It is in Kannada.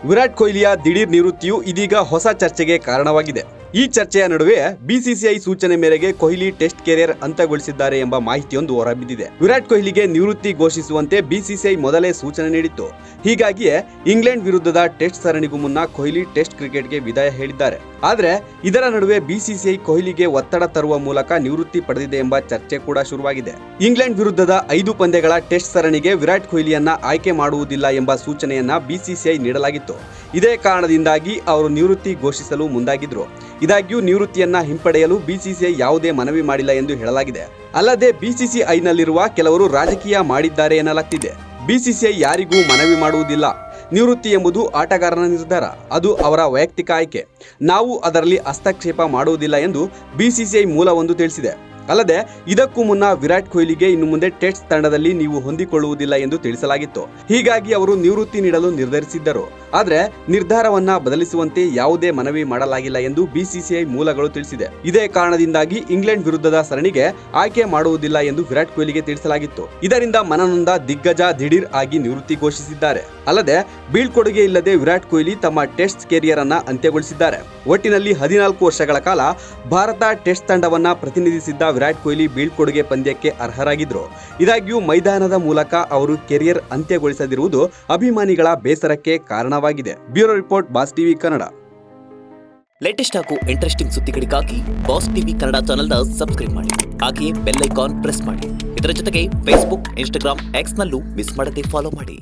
ವಿರಾಟ್ ಕೊಹ್ಲಿಯ ದಿಢೀರ್ ನಿವೃತ್ತಿಯು ಇದೀಗ ಹೊಸ ಚರ್ಚೆಗೆ ಕಾರಣವಾಗಿದೆ. ಈ ಚರ್ಚೆಯ ನಡುವೆ ಬಿಸಿಸಿಐ ಸೂಚನೆ ಮೇರೆಗೆ ಕೊಹ್ಲಿ ಟೆಸ್ಟ್ ಕೆರಿಯರ್ ಅಂತ್ಯಗೊಳಿಸಿದ್ದಾರೆ ಎಂಬ ಮಾಹಿತಿಯೊಂದು ಹೊರಬಿದ್ದಿದೆ. ವಿರಾಟ್ ಕೊಹ್ಲಿಗೆ ನಿವೃತ್ತಿ ಘೋಷಿಸುವಂತೆ ಬಿಸಿಸಿಐ ಮೊದಲೇ ಸೂಚನೆ ನೀಡಿತ್ತು. ಹೀಗಾಗಿಯೇ ಇಂಗ್ಲೆಂಡ್ ವಿರುದ್ಧದ ಟೆಸ್ಟ್ ಸರಣಿಗೂ ಮುನ್ನ ಕೊಹ್ಲಿ ಟೆಸ್ಟ್ ಕ್ರಿಕೆಟ್ಗೆ ವಿದಾಯ ಹೇಳಿದ್ದಾರೆ. ಆದರೆ ಇದರ ನಡುವೆ ಬಿಸಿಸಿಐ ಕೊಹ್ಲಿಗೆ ಒತ್ತಡ ತರುವ ಮೂಲಕ ನಿವೃತ್ತಿ ಪಡೆದಿದೆ ಎಂಬ ಚರ್ಚೆ ಕೂಡ ಶುರುವಾಗಿದೆ. ಇಂಗ್ಲೆಂಡ್ ವಿರುದ್ಧದ 5 ಪಂದ್ಯಗಳ ಟೆಸ್ಟ್ ಸರಣಿಗೆ ವಿರಾಟ್ ಕೊಹ್ಲಿಯನ್ನ ಆಯ್ಕೆ ಮಾಡುವುದಿಲ್ಲ ಎಂಬ ಸೂಚನೆಯನ್ನ ಬಿಸಿಸಿಐ ನೀಡಲಾಗಿತ್ತು. ಇದೇ ಕಾರಣದಿಂದಾಗಿ ಅವರು ನಿವೃತ್ತಿ ಘೋಷಿಸಲು ಮುಂದಾಗಿದ್ರು. ಇದಾಗ್ಯೂ ನಿವೃತ್ತಿಯನ್ನ ಹಿಂಪಡೆಯಲು ಬಿಸಿಸಿಐ ಯಾವುದೇ ಮನವಿ ಮಾಡಿಲ್ಲ ಎಂದು ಹೇಳಲಾಗಿದೆ. ಅಲ್ಲದೆ ಬಿಸಿಸಿಐನಲ್ಲಿರುವ ಕೆಲವರು ರಾಜಕೀಯ ಮಾಡಿದ್ದಾರೆ ಎನ್ನಲಾಗ್ತಿದೆ. ಬಿಸಿಸಿಐ ಯಾರಿಗೂ ಮನವಿ ಮಾಡುವುದಿಲ್ಲ. ನಿವೃತ್ತಿ ಎಂಬುದು ಆಟಗಾರನ ನಿರ್ಧಾರ, ಅದು ಅವರ ವೈಯಕ್ತಿಕ ಆಯ್ಕೆ. ನಾವು ಅದರಲ್ಲಿ ಹಸ್ತಕ್ಷೇಪ ಮಾಡುವುದಿಲ್ಲ ಎಂದು ಬಿಸಿಸಿಐ ಮೂಲವೊಂದು ತಿಳಿಸಿದೆ. ಅಲ್ಲದೆ ಇದಕ್ಕೂ ಮುನ್ನ ವಿರಾಟ್ ಕೊಹ್ಲಿಗೆ ಇನ್ನು ಮುಂದೆ ಟೆಸ್ಟ್ ತಂಡದಲ್ಲಿ ನೀವು ಹೊಂದಿಕೊಳ್ಳುವುದಿಲ್ಲ ಎಂದು ತಿಳಿಸಲಾಗಿತ್ತು. ಹೀಗಾಗಿ ಅವರು ನಿವೃತ್ತಿ ನೀಡಲು ನಿರ್ಧರಿಸಿದ್ದರು. ಆದರೆ ನಿರ್ಧಾರವನ್ನ ಬದಲಿಸುವಂತೆ ಯಾವುದೇ ಮನವಿ ಮಾಡಲಾಗಿಲ್ಲ ಎಂದು ಬಿಸಿಸಿಐ ಮೂಲಗಳು ತಿಳಿಸಿದೆ. ಇದೇ ಕಾರಣದಿಂದಾಗಿ ಇಂಗ್ಲೆಂಡ್ ವಿರುದ್ಧದ ಸರಣಿಗೆ ಆಯ್ಕೆ ಮಾಡುವುದಿಲ್ಲ ಎಂದು ವಿರಾಟ್ ಕೊಹ್ಲಿಗೆ ತಿಳಿಸಲಾಗಿತ್ತು. ಇದರಿಂದ ಮನನೊಂದ ದಿಗ್ಗಜ ದಿಢೀರ್ ಆಗಿ ನಿವೃತ್ತಿ ಘೋಷಿಸಿದ್ದಾರೆ. ಅಲ್ಲದೆ ಬೀಳ್ಕೊಡುಗೆ ಇಲ್ಲದೆ ವಿರಾಟ್ ಕೊಹ್ಲಿ ತಮ್ಮ ಟೆಸ್ಟ್ ಕೆರಿಯರ್ ಅನ್ನ ಅಂತ್ಯಗೊಳಿಸಿದ್ದಾರೆ. ಒಟ್ಟಿನಲ್ಲಿ 14 ವರ್ಷಗಳ ಕಾಲ ಭಾರತ ಟೆಸ್ಟ್ ತಂಡವನ್ನ ಪ್ರತಿನಿಧಿಸಿದ್ದ ವಿರಾಟ್ ಕೊಹ್ಲಿ ಬೀಳ್ಕೊಡುಗೆ ಪಂದ್ಯಕ್ಕೆ ಅರ್ಹರಾಗಿದ್ರು. ಇದಾಗ್ಯೂ ಮೈದಾನದ ಮೂಲಕ ಅವರು ಕೆರಿಯರ್ ಅಂತ್ಯಗೊಳಿಸದಿರುವುದು ಅಭಿಮಾನಿಗಳ ಬೇಸರಕ್ಕೆ ಕಾರಣವಾಗಿದೆ. Bureau report, boss TV Kannada. Latest ಹಾಗೂ ಇಂಟ್ರೆಸ್ಟಿಂಗ್ ಸುದ್ದಿಗಳಿಗಾಗಿ ಬಾಸ್ ಟಿವಿ ಕನ್ನಡ ಚಾನೆಲ್ನ ಸಬ್ಸ್ಕ್ರೈಬ್ ಮಾಡಿ. ಹಾಗೆಯೇ ಬೆಲ್ ಐಕಾನ್ ಪ್ರೆಸ್ ಮಾಡಿ. ಇದರ ಜೊತೆಗೆ ಫೇಸ್ಬುಕ್, ಇನ್ಸ್ಟಾಗ್ರಾಮ್, ಎಕ್ಸ್ ನಲ್ಲೂ ಮಿಸ್ ಮಾಡದೆ ಫಾಲೋ ಮಾಡಿ.